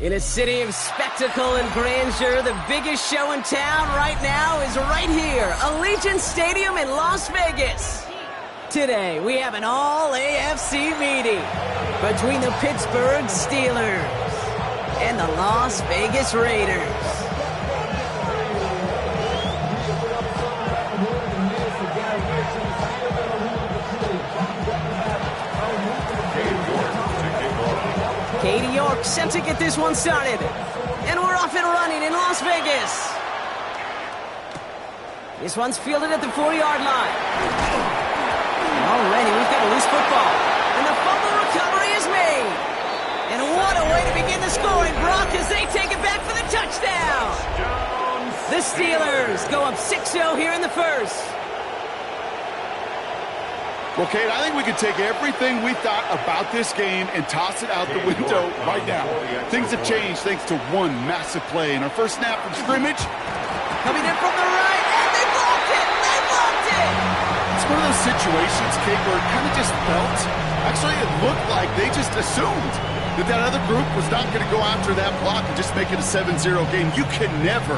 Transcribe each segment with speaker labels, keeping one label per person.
Speaker 1: In a city of spectacle and grandeur, the biggest show in town right now is right here, Allegiant Stadium in Las Vegas. Today, we have an all-AFC meeting between the Pittsburgh Steelers and the Las Vegas Raiders. Katie York set to get this one started. And we're off and running in Las Vegas. This one's fielded at the 4-yard line. Already, we've got a loose football. And the fumble recovery is made. And what a way to begin the scoring, Brock, as they take it back for the touchdown. The Steelers go up 6-0 here in the first.
Speaker 2: Well, Kate, I think we could take everything we thought about this game and toss it out the window right now. Things have changed thanks to one massive play. In our first snap from scrimmage.
Speaker 1: Coming in from the right, and they blocked it! They blocked it!
Speaker 2: It's one of those situations, Kate, where it kind of just felt, actually it looked like they just assumed that other group was not going to go after that block and just make it a 7-0 game. You can never,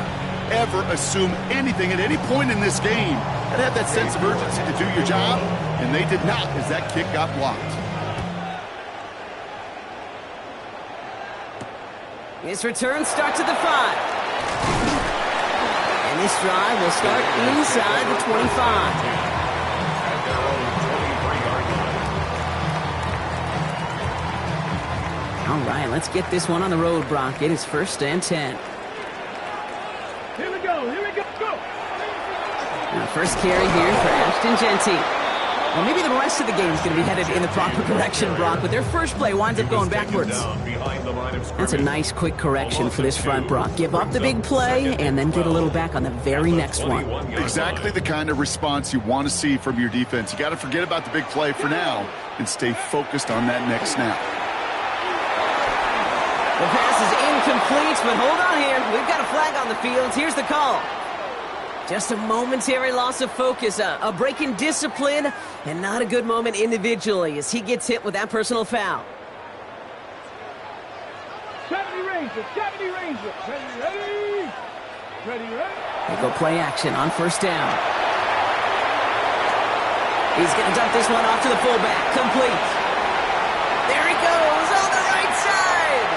Speaker 2: ever assume anything at any point in this game. You gotta have that sense of urgency to do your job. And they did not, as that kick got blocked.
Speaker 1: This return starts at the 5. And this drive will start inside the 25. All right, let's get this one on the road, Brock. It is 1st and 10.
Speaker 3: Here we go, go!
Speaker 1: Now, first carry here for Ashton Genty. Well, maybe the rest of the game is going to be headed in the proper direction, Brock, but their first play winds up going backwards. That's a nice, quick correction for this front, Brock. Give up the big play and then get a little back on the very next one.
Speaker 2: Exactly the kind of response you want to see from your defense. You got to forget about the big play for now and stay focused on that next snap.
Speaker 1: The pass is incomplete, but hold on here. We've got a flag on the field. Here's the call. Just a momentary loss of focus, a break in discipline, and not a good moment individually as he gets hit with that personal foul.
Speaker 3: 70 Rangers, 70 Rangers. Ready.
Speaker 1: They go play action on first down. He's going to dump this one off to the fullback. Complete. There he goes on the right side.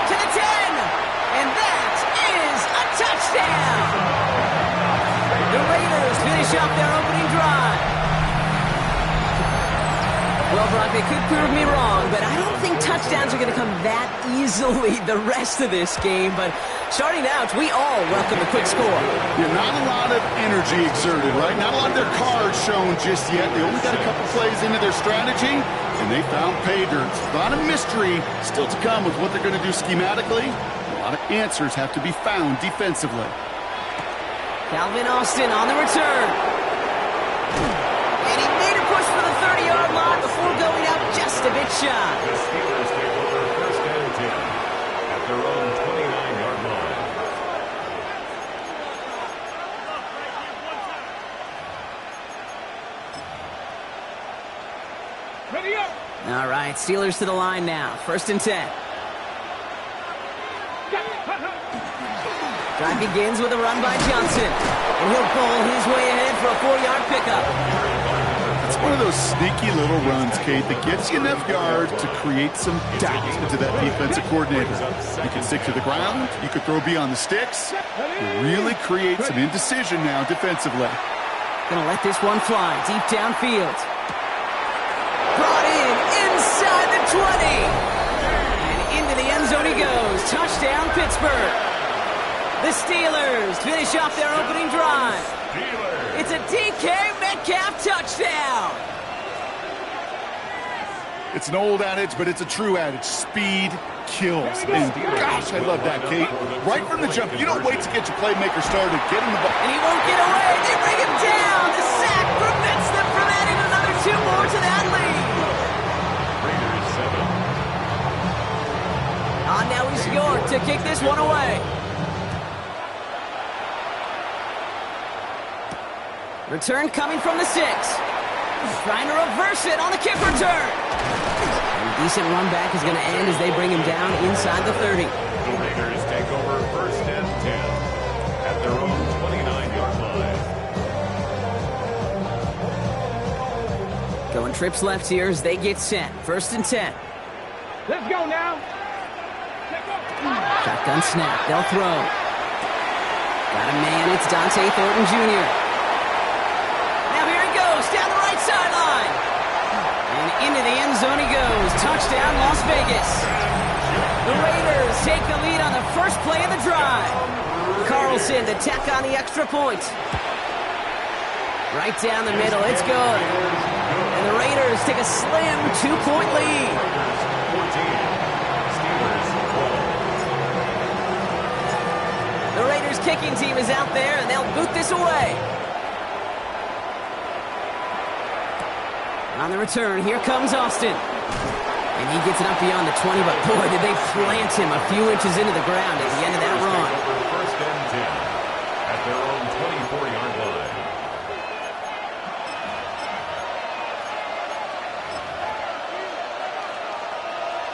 Speaker 1: To the 10. And that is a touchdown. The Raiders finish off their opening drive. Well, Brock, they could prove me wrong, but I don't think touchdowns are going to come that easily the rest of this game. But starting out, we all welcome a quick score.
Speaker 2: Yeah, not a lot of energy exerted, right? Not a lot of their cards shown just yet. They only got a couple plays into their strategy, and they found pay dirt. A lot of mystery still to come with what they're going to do schematically. A lot of answers have to be found defensively.
Speaker 1: Calvin Austin on the return. And he made a push for the 30-yard line before going out just a bit shy.
Speaker 4: The Steelers take over 1st and 10 at their own 29-yard line.
Speaker 3: Ready up!
Speaker 1: All right, Steelers to the line now. 1st and 10. Drive begins with a run by Johnson. And he'll pull his way ahead for a 4-yard pickup.
Speaker 2: It's one of those sneaky little runs, Kate, that gets you enough yards to create some doubt into that defensive coordinator. You can stick to the ground. You could throw beyond the sticks. Really create some indecision now defensively.
Speaker 1: Gonna let this one fly deep downfield. Brought in inside the 20. And into the end zone he goes. Touchdown, Pittsburgh. The Steelers finish off their opening drive. It's a DK Metcalf touchdown.
Speaker 2: It's an old adage, but it's a true adage. Speed kills. And gosh, I love that, Kate. Right from the jump, you don't wait to get your playmaker started. Get him the ball.
Speaker 1: And he won't get away. They bring him down. The sack prevents them from adding another 2 more to that lead.
Speaker 4: Raiders 7.
Speaker 1: Now he's York to kick this one away. Return coming from the 6. Trying to reverse it on the kick return. And a decent run back is going to end as they bring him down inside the 30.
Speaker 4: The Raiders take over first and 10 at their own 29-yard line.
Speaker 1: Going trips left here as they get set. First and 10.
Speaker 3: Let's go now.
Speaker 1: Shotgun snap. They'll throw. Got a man. It's Dante Thornton Jr. Now here he goes down the right sideline. And into the end zone he goes. Touchdown, Las Vegas. The Raiders take the lead on the first play of the drive. Carlson to tack on the extra point. Right down the middle. It's good. And the Raiders take a slim 2-point lead.
Speaker 4: 14.
Speaker 1: The Raiders kicking team is out there, and they'll boot this away. On the return, here comes Austin. And he gets it up beyond the 20, but boy, did they plant him a few inches into the ground at the end of that run.
Speaker 4: First and 10 at their own 24-yard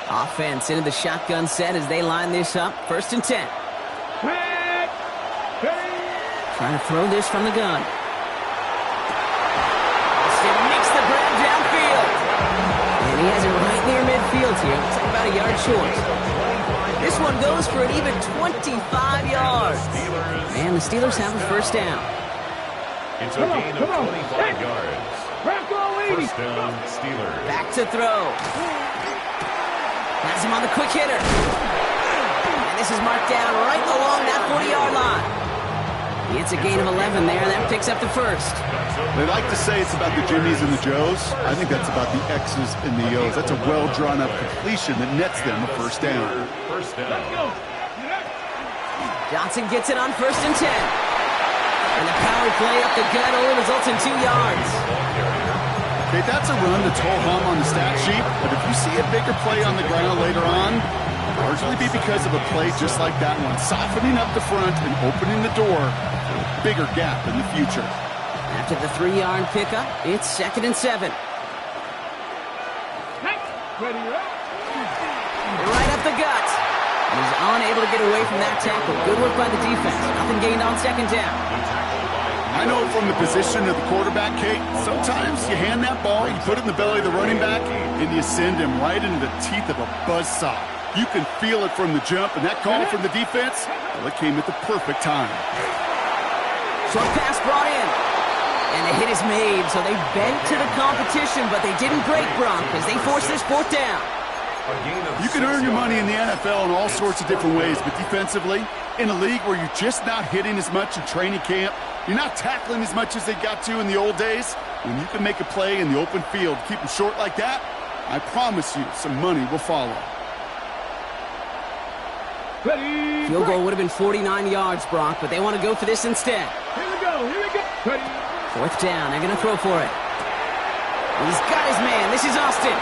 Speaker 4: line.
Speaker 1: Offense into the shotgun set as they line this up. First and 10. Trying to throw this from the gun. Austin makes the grab downfield. And he has it right near midfield here. It's about a yard short. This one goes for an even 25 yards. And the Steelers have a first down.
Speaker 4: It's a gain of 25 yards. First down, Steelers.
Speaker 1: Back to throw. Has him on the quick hitter. And this is marked down right along that 40-yard line. It's a gain of 11 there. That picks up the first.
Speaker 2: They like to say it's about the Jimmies and the Joes. I think that's about the X's and the O's. That's a well-drawn-up completion that nets them a first down.
Speaker 4: First down.
Speaker 1: Johnson gets it on first and 10. And the power play up the gut only results in 2 yards.
Speaker 2: Okay, that's a run that's ho-hum on the stat sheet, but if you see a bigger play on the ground later on, largely be because of a play just like that one, softening up the front and opening the door for a bigger gap in the future.
Speaker 1: After the 3-yard pickup, it's 2nd and 7. Right up the gut. He's unable to get away from that tackle. Good work by the defense. Nothing gained on 2nd down.
Speaker 2: I know from the position of the quarterback, Kate, sometimes you hand that ball, you put it in the belly of the running back, and you send him right into the teeth of a buzzsaw. You can feel it from the jump, and that call from the defense, well, it came at the perfect time.
Speaker 1: Short pass brought in. And the hit is made, so they bent to the competition, but they didn't break Bronk as they force this 4th down.
Speaker 2: You can earn your money in the NFL in all sorts of different ways, but defensively, in a league where you're just not hitting as much in training camp, you're not tackling as much as they got to in the old days, when you can make a play in the open field, keep them short like that, I promise you some money will follow.
Speaker 1: Field goal would have been 49 yards, Bronk, but they want to go for this instead.
Speaker 3: Here we go.
Speaker 1: 4th down. They're going to throw for it. He's got his man. This is Austin.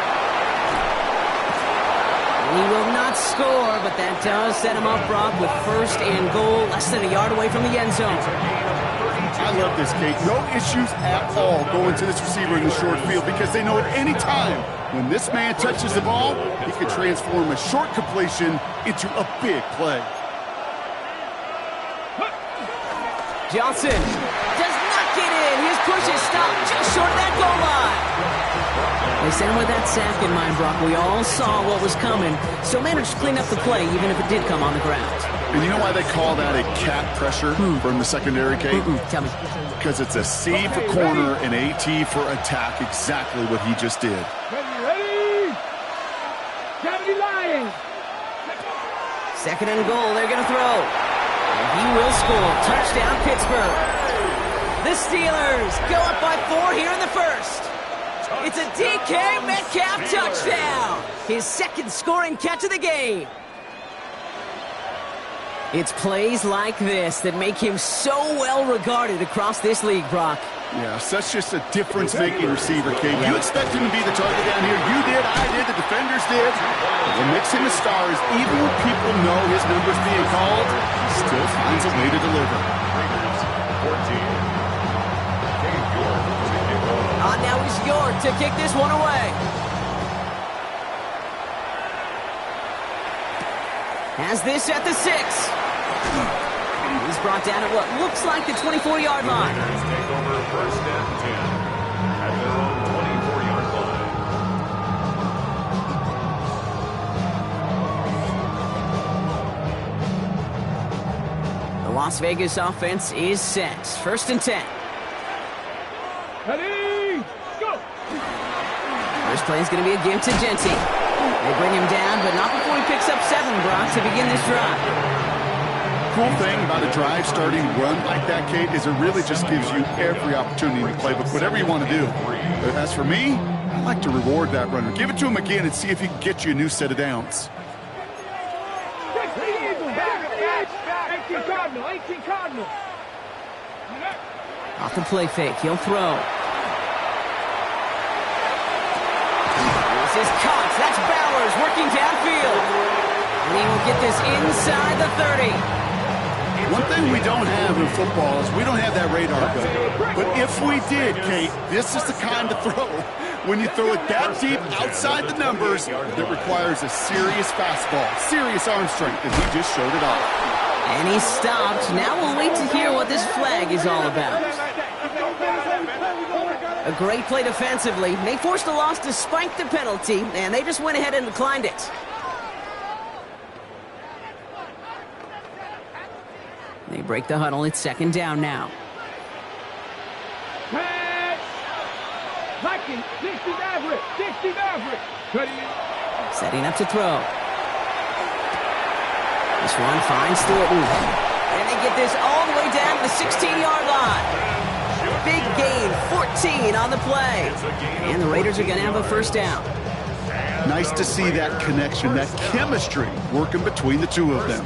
Speaker 1: He will not score, but that does set him up, Bronk, with 1st and goal, less than a yard away from the end zone.
Speaker 2: I love this, Kate. No issues at all going to this receiver in the short field because they know at any time when this man touches the ball, he could transform a short completion into a big play.
Speaker 1: Johnson does not get in. His push is stopped just short of that goal line. They sent him with that sack in mind, Brock. We all saw what was coming, so managed to clean up the play even if it did come on the ground.
Speaker 2: And you know why they call that a cat pressure from the secondary, Kate?
Speaker 1: Tell me.
Speaker 2: Because it's a C for corner and AT for attack, exactly what he just did.
Speaker 3: Ready? 70 Lions.
Speaker 1: 2nd and goal, they're going to throw. And he will score. Touchdown, Pittsburgh. The Steelers go up by 4 here in the first. It's a DK Metcalf touchdown! His second scoring catch of the game. It's plays like this that make him so well regarded across this league, Brock.
Speaker 2: Yeah, such just a difference-making receiver, Kate. You expect him to be the target down here. You did, I did, the defenders did. What makes him a star is even when people know his number's being called, he still finds a way to deliver.
Speaker 1: Now he's York to kick this one away. Has this at the 6. He's brought down at what looks like the 24-yard line.
Speaker 4: Take over first and 10 at their own 24-yard
Speaker 1: line. The Las Vegas offense is set. First and 10.
Speaker 3: Ready, go!
Speaker 1: First play is going to be a give to Genty. They bring him down, but not before he picks up 7, Brock, to begin this drive.
Speaker 2: Cool thing about a drive starting run like that, Kate, is it really just gives you every opportunity in the playbook, whatever you want to do. But as for me, I like to reward that runner. Give it to him again and see if he can get you a new set of downs.
Speaker 3: 18 Cardinal.
Speaker 1: Off the play fake, he'll throw. This is Cox, that's Bowers working downfield. And he will get this inside the 30.
Speaker 2: One thing we don't have in football is we don't have that radar gun. But if we did, Kate, this is the kind of throw, when you throw it that deep outside the numbers, that requires a serious fastball, serious arm strength, and he just showed it off.
Speaker 1: And he stopped. Now we'll wait to hear what this flag is all about. A great play defensively. They forced a loss despite the penalty, and they just went ahead and declined it. They break the huddle. It's second down now.
Speaker 3: Pass! Vikings, 60 Maverick.
Speaker 1: Setting up to throw. This one finds Thornton. And they get this all the way down to the 16-yard line. Big gain, 14 on the play. And the Raiders are going to have a first down.
Speaker 2: Nice to see that connection, that chemistry working between the two of them.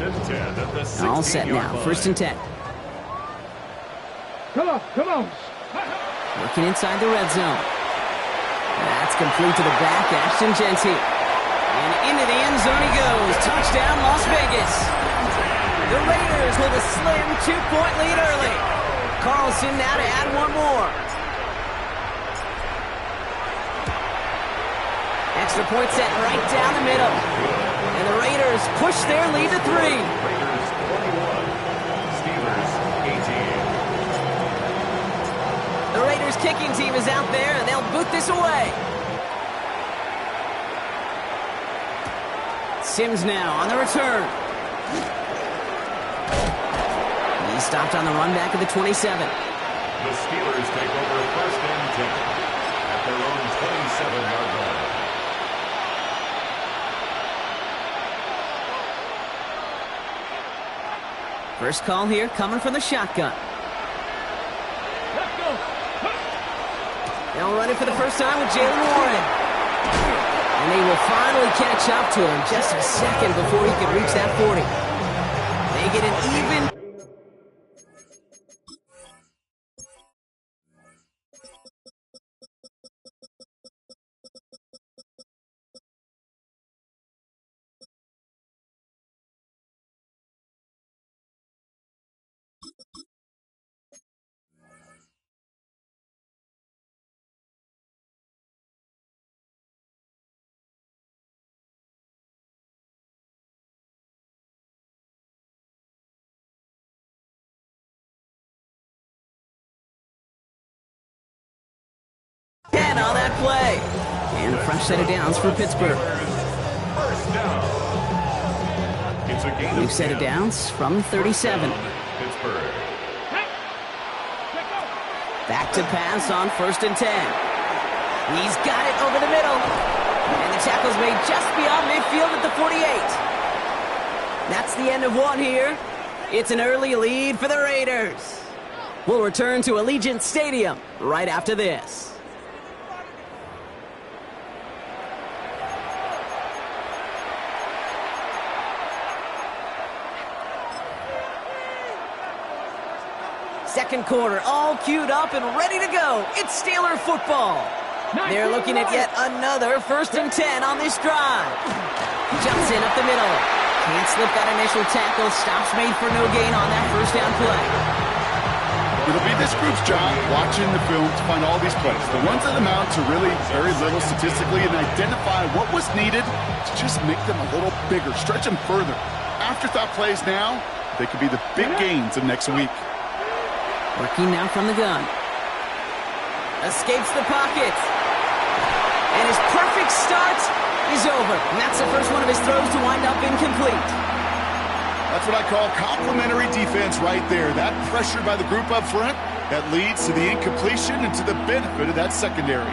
Speaker 1: All set now, first and 10.
Speaker 3: Come on.
Speaker 1: Working inside the red zone. That's complete to the back, Ashton Genty. And into the end zone he goes. Touchdown, Las Vegas. The Raiders with a slim 2-point lead early. Carlson now to add one more. Extra point set right down the middle. And the Raiders push their lead to 3.
Speaker 4: Raiders 21, Steelers 18.
Speaker 1: The Raiders kicking team is out there, and they'll boot this away. Sims now on the return. He's stopped on the run back of the 27.
Speaker 4: The Steelers take over first and 10 at their own 27-yard line.
Speaker 1: First call here coming from the shotgun.
Speaker 3: Let's go.
Speaker 1: They'll run it for the first time with Jalen Warren. And they will finally catch up to him just a second before he can reach that 40. They get an even... on that play. And a fresh set of downs for Pittsburgh.
Speaker 4: First down. It's a gain
Speaker 1: New
Speaker 4: of
Speaker 1: set of
Speaker 4: 10.
Speaker 1: downs from 37.
Speaker 4: Pittsburgh.
Speaker 1: Back to pass on first and 10. He's got it over the middle. And the tackle's made just beyond midfield at the 48. That's the end of one here. It's an early lead for the Raiders. We'll return to Allegiant Stadium right after this. Second quarter, all queued up and ready to go. It's Steeler football. They're looking at yet another 1st and 10 on this drive. Jumps in up the middle. Can't slip that initial tackle. Stops made for no gain on that first down play.
Speaker 2: It'll be this group's job watching the film to find all these plays. The ones that amount to really very little statistically and identify what was needed to just make them a little bigger, stretch them further. Afterthought plays now, they could be the big gains of next week.
Speaker 1: Working now from the gun. Escapes the pocket. And his perfect start is over. And that's the first one of his throws to wind up incomplete.
Speaker 2: That's what I call complimentary defense right there. That pressure by the group up front, that leads to the incompletion and to the benefit of that secondary.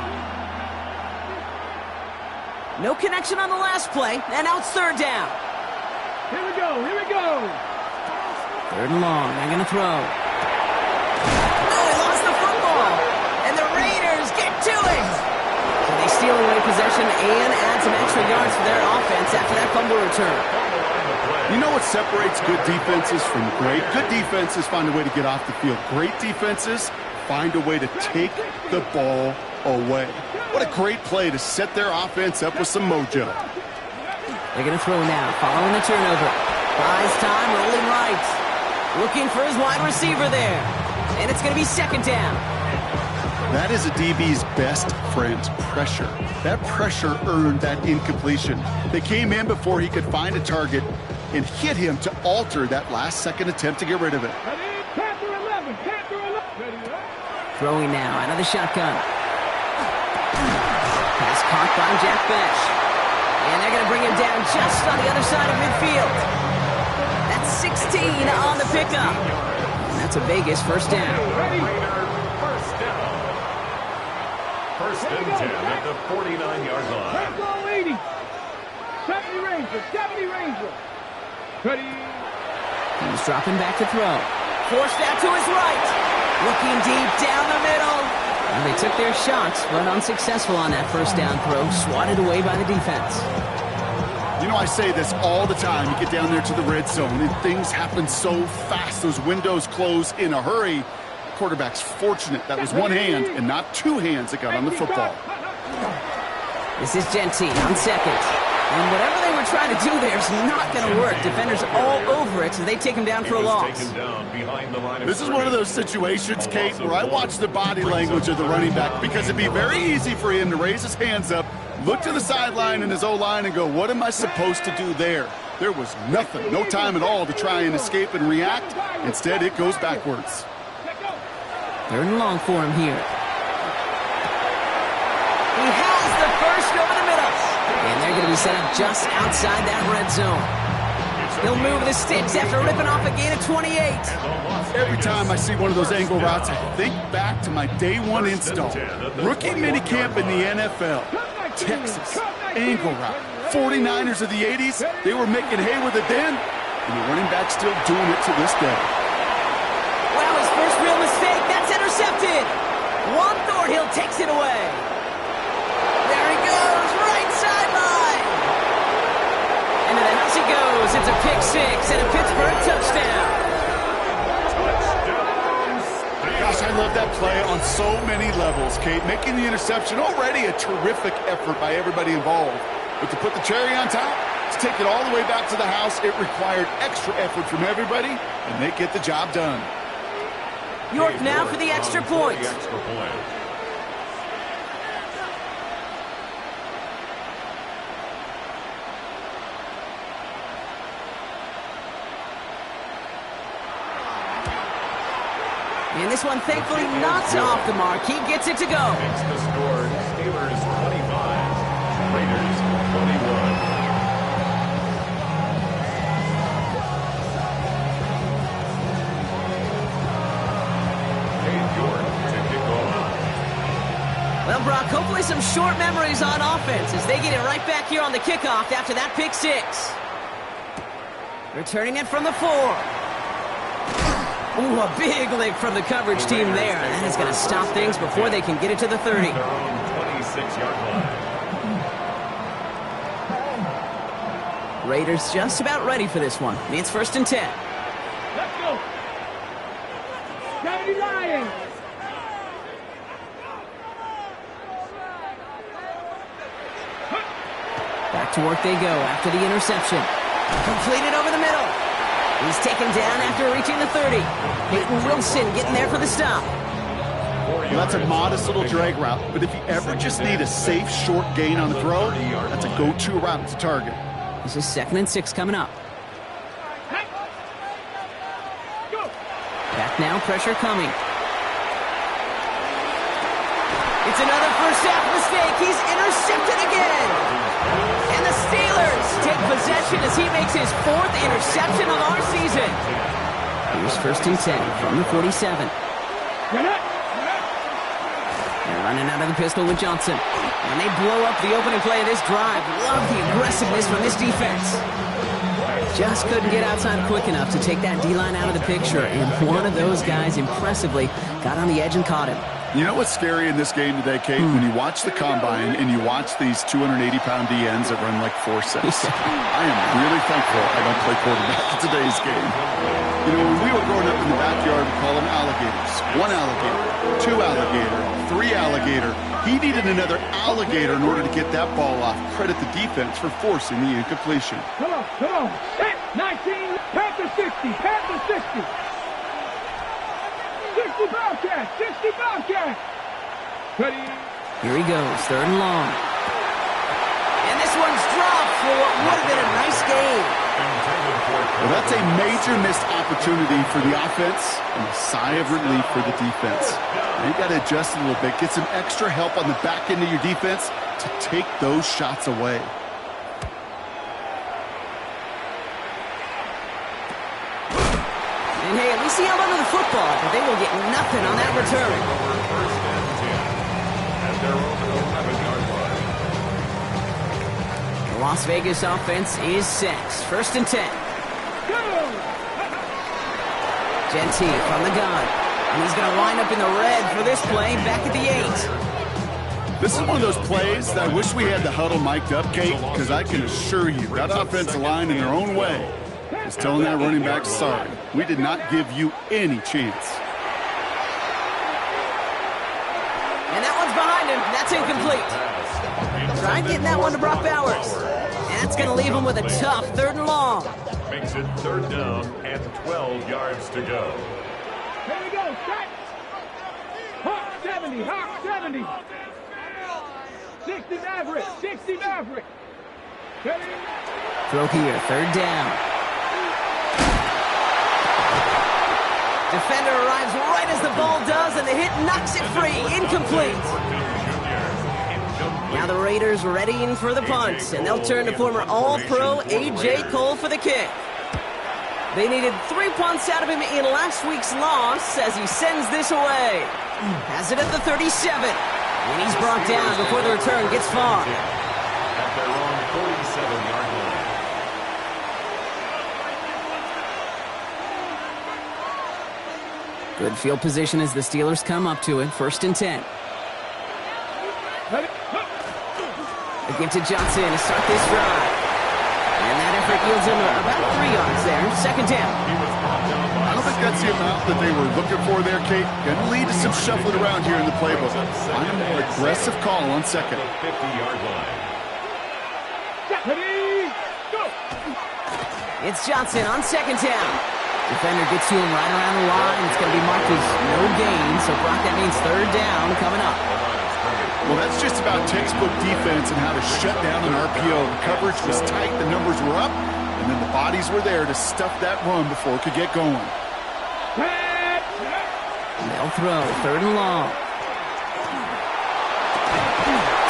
Speaker 1: No connection on the last play, and now it's 3rd down.
Speaker 3: Here we go, here we go.
Speaker 1: 3rd and long, they're going to throw. Oh, he lost the football. And the Raiders get to it. So they steal away possession and add some extra yards for their offense after that fumble return.
Speaker 2: You know what separates good defenses from great? Good defenses find a way to get off the field. Great defenses find a way to take the ball away. What a great play to set their offense up with some mojo.
Speaker 1: They're going to throw now, following the turnover. Buys time, rolling right. Looking for his wide receiver there. And it's going to be 2nd down.
Speaker 2: That is a DB's best friend, pressure. That pressure earned that incompletion. They came in before he could find a target and hit him to alter that last-second attempt to get rid of it.
Speaker 3: Panther 11, Panther 11.
Speaker 1: Throwing now out of the shotgun. Pass caught by Jack Besh. And they're going to bring him down just on the other side of midfield. That's 16 on the pickup. And that's a Vegas 1st down.
Speaker 4: First down. 1st and 10 at the 49-yard line.
Speaker 3: Panther 80. 70 Ranger, 70 Ranger. Ready.
Speaker 1: He's dropping back to throw. Forced out to his right. Looking deep down the middle. And they took their shots, but unsuccessful on that 1st down throw. Swatted away by the defense.
Speaker 2: You know, I say this all the time. You get down there to the red zone, and things happen so fast. Those windows close in a hurry. The quarterback's fortunate that was one hand and not two hands that got on the football.
Speaker 1: This is Gentine on 2nd. And whatever they were trying to do there is not going to work. Defenders all over it, so they take him down for a loss.
Speaker 2: This is one of those situations, Kate, where I watch the body language of the running back because it'd be very easy for him to raise his hands up, look to the sideline in his O-line and go, what am I supposed to do there? There was nothing, no time at all to try and escape and react. Instead, it goes backwards.
Speaker 1: 3rd and long for him here. He has the first over the middle. And they're going to be set up just outside that red zone. He'll move the sticks after ripping off a gain of 28.
Speaker 2: Every time I see one of those angle routes, I think back to my day 1 install. Rookie minicamp in the NFL. Texas, angle route. 49ers of the 80s, they were making hay with it then, and the running back's still doing it to this day.
Speaker 1: Wow, his first real mistake. That's intercepted. Juan Thornhill takes it away. There he goes, right sideline. Into the house he goes. It's a pick 6 and a Pittsburgh touchdown.
Speaker 2: Gosh, I love that play on so many levels, Kate. Making the interception, already a terrific effort by everybody involved. But to put the cherry on top, to take it all the way back to the house, it required extra effort from everybody, and they get the job done.
Speaker 1: York now for the extra point. And this one, thankfully, not off the mark. He gets it to go.
Speaker 4: It's the score. Steelers 25, Raiders 21.
Speaker 1: Well, Brock, hopefully some short memories on offense as they get it right back here on the kickoff after that pick 6. Returning it from the 4. Ooh, a big lick from the coverage team there. And that is going to stop things before they can get it to the 30.
Speaker 4: Their own 26-yard line.
Speaker 1: Raiders just about ready for this one. It's 1st and 10.
Speaker 3: Let's go. 70 Lions.
Speaker 1: Back to work they go after the interception. Completed over the middle. He's taken down after reaching the 30. Peyton Wilson getting there for the stop.
Speaker 2: Well, that's a modest little drag route, but if you ever just need a safe, short gain on the throw, that's a go-to route to target.
Speaker 1: This is 2nd and 6 coming up. Back now, pressure coming. It's another first half mistake. He's intercepted again. And the Steelers take possession as he makes his 4th interception of our season. Here's 1st and 10 from the 47. They're running out of the pistol with Johnson. And they blow up the opening play of this drive. Love the aggressiveness from this defense. Just couldn't get outside quick enough to take that D-line out of the picture. And one of those guys impressively got on the edge and caught him.
Speaker 2: You know what's scary in this game today, Kate? When you watch the combine and you watch these 280-pound DNs that run like 4.6. I am really thankful I don't play quarterback in today's game. You know, when we were growing up in the backyard, we call them alligators. 1 alligator, 2 alligator, 3 alligator. He needed another alligator in order to get that ball off. Credit the defense for forcing the incompletion.
Speaker 3: Come on, come on. 19, Panther 60, Panther 60. 60 Bobcats, 60 Bobcats. Ready?
Speaker 1: Here he goes, 3rd and long. And this one's dropped for what would have been a nice game.
Speaker 2: Well, that's a major missed opportunity for the offense and a sigh of relief for the defense. Now you got to adjust a little bit, get some extra help on the back end of your defense to take those shots away.
Speaker 1: And hey, at least he held onto the football, but they will get nothing on that return.
Speaker 4: 1st and 10 at their own 11-yard line.
Speaker 1: The Las Vegas offense is set. 1st and 10. Genty from the gun. And he's going to wind up in the red for this play back at the 8.
Speaker 2: This is one of those plays that I wish we had the huddle mic'd up, Kate, because I can assure you that offensive line in their own way is telling that running back, sorry, we did not give you any chance.
Speaker 1: And that one's behind him. That's incomplete. Tried getting that one to Brock Bowers. And that's going to leave him with a tough 3rd and long.
Speaker 4: Makes it 3rd down and 12 yards to go.
Speaker 3: Here we go, set. Hawk 70, Hawk 70. 60 Maverick, 60 Maverick. Ready?
Speaker 1: Throw here, 3rd down. Defender arrives right as the ball does, and the hit knocks it free. Incomplete. Now the Raiders readying for the punt, and they'll turn to former All-Pro A.J. Cole for the kick. They needed 3 punts out of him in last week's loss as he sends this away. Has it at the 37. And he's brought down before the return gets far.
Speaker 4: At their own 47-yard line.
Speaker 1: Good field position as the Steelers come up to it. 1st and 10.
Speaker 3: Ready?
Speaker 1: A give to Johnson to start this drive. And that effort yields him about 3 yards there. 2nd down.
Speaker 2: I don't think that's the amount that they were looking for there, Kate. Going to lead to some shuffling around here in the playbook. I'm an aggressive call on 2nd.
Speaker 4: 50-yard line.
Speaker 3: Ready? Go!
Speaker 1: It's Johnson on 2nd down. Defender gets to him right around the line. It's going to be marked as no gain. So, Brock, that means 3rd down coming up.
Speaker 2: Well, that's just about textbook defense and how to shut down an RPO. The coverage was tight, the numbers were up, and then the bodies were there to stuff that run before it could get going.
Speaker 1: They'll throw, 3rd and long.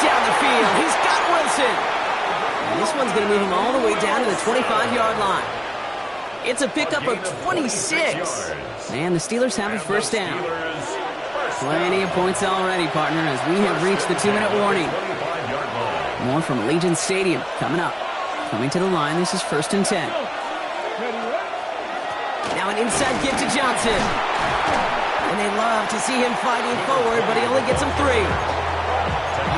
Speaker 1: Down the field, he's got Wilson. And this one's going to move him all the way down to the 25-yard line. It's a pickup of 26. And the Steelers have a 1st down. Plenty of points already, partner, as we have reached the 2-minute warning. More from Allegiant Stadium coming up. Coming to the line, this is 1st and 10. Now an inside give to Johnson. And they love to see him fighting forward, but he only gets him 3.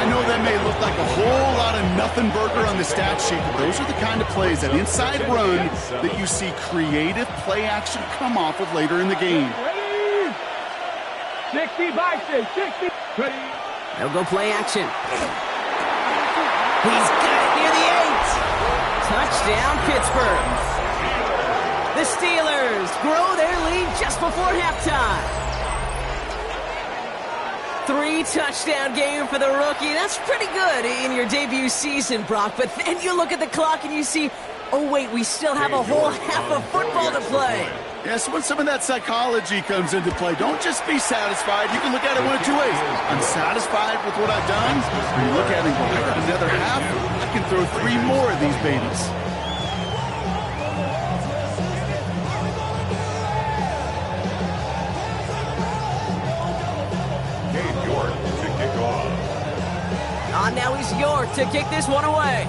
Speaker 2: I know that may look like a whole lot of nothing burger on the stat sheet, but those are the kind of plays, that inside run, that you see creative play action come off of later in the game.
Speaker 3: 60 by 6, 60. Ready.
Speaker 1: They'll go play action. He's got it near the 8. Touchdown, Pittsburgh. The Steelers grow their lead just before halftime. 3-touchdown game for the rookie. That's pretty good in your debut season, Brock. But then you look at the clock and you see, oh, wait, we still have a whole half of football to play.
Speaker 2: Yes, when some of that psychology comes into play, don't just be satisfied. You can look at it one of two ways. I'm satisfied with what I've done. Or you look at it and go, I got another half. I can throw 3 more of these babies.
Speaker 1: Now he's York to kick this one away.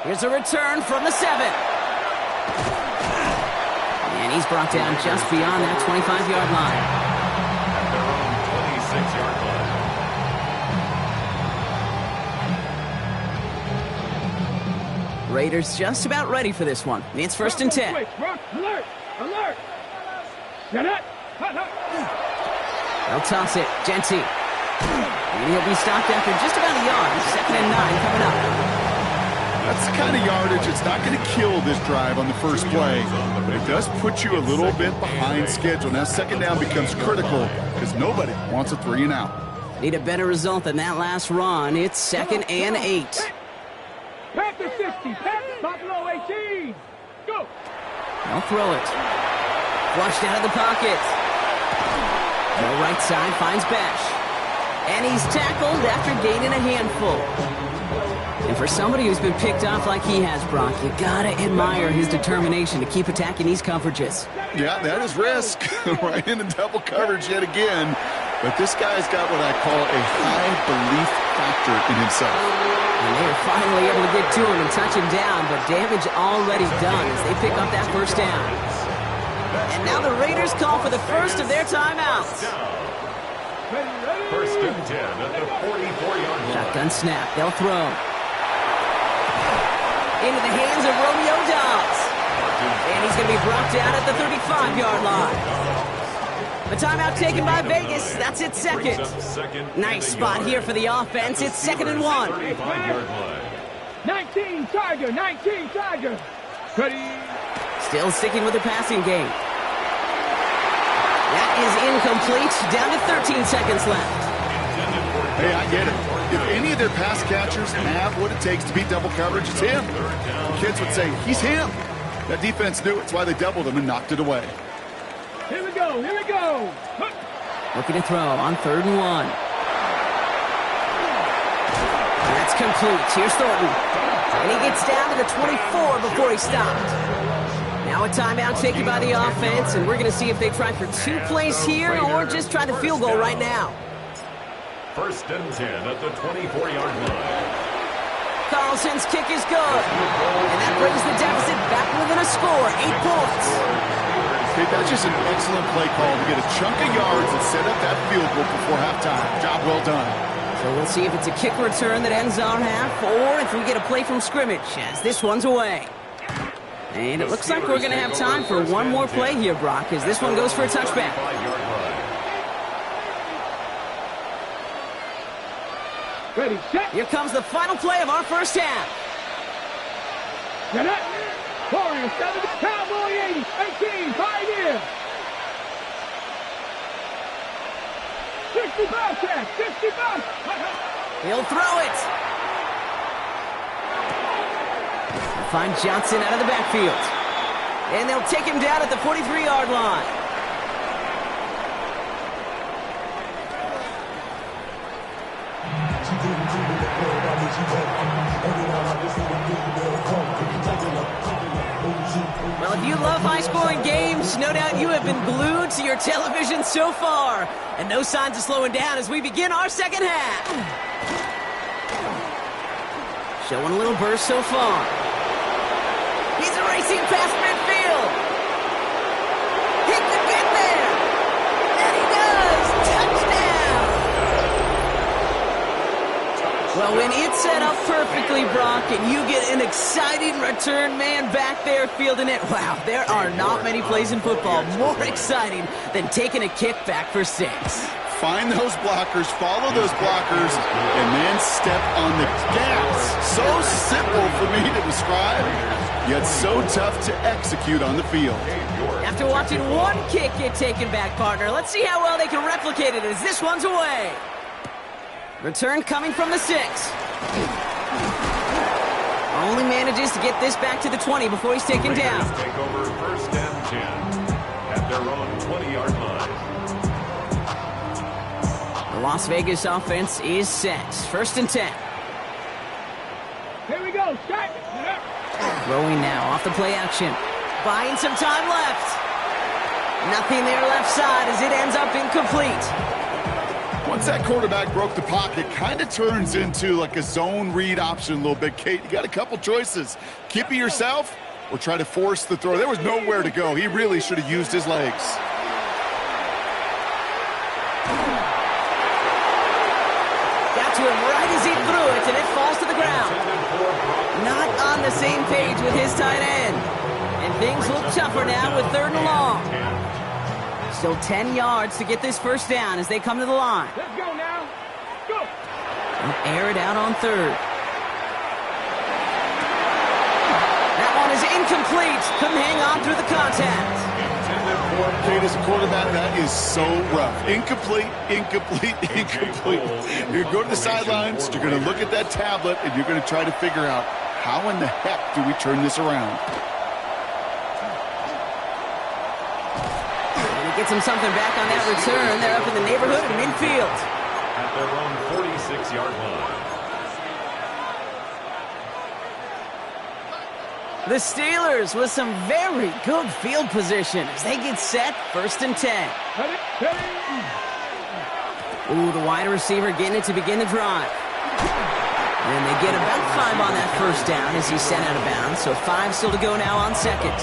Speaker 1: Here's a return from the 7. And he's brought down just beyond that 25-yard line.
Speaker 4: At their own 26-yard line.
Speaker 1: Raiders just about ready for this one. It's 1st and 10.
Speaker 3: Alert! Alert! Get it!
Speaker 1: They'll toss it. Genty. And he'll be stopped after just about a yard. 2nd and 9 coming up.
Speaker 2: That's the kind of yardage that's not going to kill this drive on the first play. But it does put you a little bit behind schedule. Now 2nd down becomes critical because nobody wants a 3 and out.
Speaker 1: Need a better result than that last run. It's 2nd and 8.
Speaker 3: Panther 60. Buffalo 18. Go.
Speaker 1: They'll throw it. Flushed out of the pocket. The right side finds Bash. And he's tackled after gaining a handful. And for somebody who's been picked off like he has, Brock, you gotta admire his determination to keep attacking these coverages.
Speaker 2: Yeah, that is risk. Right into double coverage yet again. But this guy's got what I call a high belief factor in himself.
Speaker 1: And they are finally able to get to him and touch him down, but damage already done as they pick up that 1st down. And now the Raiders call for the first of their timeouts.
Speaker 4: 1st and 10 at the 44-yard line.
Speaker 1: Shotgun snap. They'll throw. Into the hands of Romeo Dobbs. And he's going to be brought down at the 35-yard line. The timeout taken by Vegas. That's its 2nd. Nice spot here for the offense. It's 2nd and 1.
Speaker 3: 19 Tiger. 19 Tiger. Ready.
Speaker 1: Still sticking with the passing game. That is incomplete. Down to 13 seconds left.
Speaker 2: Hey, I get it. If any of their pass catchers have what it takes to beat double coverage, it's him. The kids would say, he's him. That defense knew it's why they doubled him and knocked it away.
Speaker 3: Here we go. Here we go.
Speaker 1: Looking to throw on 3rd and 1. That's complete. Here's Thornton. And he gets down to the 24 before he stopped. Now a timeout taken by the offense, and we're going to see if they try for 2 plays here or just try the field goal right now.
Speaker 4: 1st and 10 at the 24-yard line.
Speaker 1: Carlson's kick is good. And that brings the deficit back within a score, 8 points.
Speaker 2: Okay, that's just an excellent play call to get a chunk of yards and set up that field goal before halftime. Job well done.
Speaker 1: So we'll see if it's a kick return that ends our half or if we get a play from scrimmage as this one's away. And it looks like we're going to have time for one more play here, Brock, as this one goes for a touchback.
Speaker 3: Ready, set.
Speaker 1: Here comes the final play of our first half.
Speaker 3: Get it. Warrior 7, Cowboy 80, 18, 5 in. 65 catch, 65.
Speaker 1: He'll throw it. They'll find Johnson out of the backfield. And they'll take him down at the 43-yard line. Well, if you love high-scoring games, no doubt you have been glued to your television so far. And no signs of slowing down as we begin our second half. Showing a little burst so far. He's racing past midfield. He could get there. And he does. Touchdown. Well, when it's set up perfectly, Brock, and you get an exciting return man back there fielding it, wow, there are not many plays in football more exciting than taking a kick back for 6.
Speaker 2: Find those blockers, follow those blockers, and then step on the gas. So simple for me to describe, yet so tough to execute on the field.
Speaker 1: After watching one kick get taken back, partner, let's see how well they can replicate it as this one's away. Return coming from the 6. Only manages to get this back to the 20 before he's taken down.
Speaker 4: Take over 1st and 10 at their own 20-yard line.
Speaker 1: The Las Vegas offense is set. 1st and 10.
Speaker 3: Here we go. Set.
Speaker 1: Throwing now off the play action. Buying some time left. Nothing there left side as it ends up incomplete.
Speaker 2: Once that quarterback broke the pocket, kind of turns into like a zone read option a little bit. Kate, you got a couple choices. Keep it yourself or try to force the throw. There was nowhere to go. He really should have used his legs.
Speaker 1: Got to him right as he threw it, and it falls to the ground. Not on the same page with his tight end. And things look tougher now with 3rd and long. Still 10 yards to get this 1st down as they come to the line.
Speaker 3: Let's go now. Go.
Speaker 1: They'll air it out on 3rd. That one is incomplete. Couldn't hang on through the contact.
Speaker 2: Kate, as a quarterback, that is so rough. Incomplete, incomplete, incomplete. You're going to go to the sidelines, you're going to look at that tablet, and you're going to try to figure out how in the heck do we turn this around.
Speaker 1: Gets him something back on that return. They're up in the neighborhood of midfield.
Speaker 4: At their own 46-yard line.
Speaker 1: The Steelers with some very good field position as they get set. 1st and 10. Ooh, the wide receiver getting it to begin the drive. And they get about 5 on that 1st down as he's sent out of bounds. So 5 still to go now on 2nd.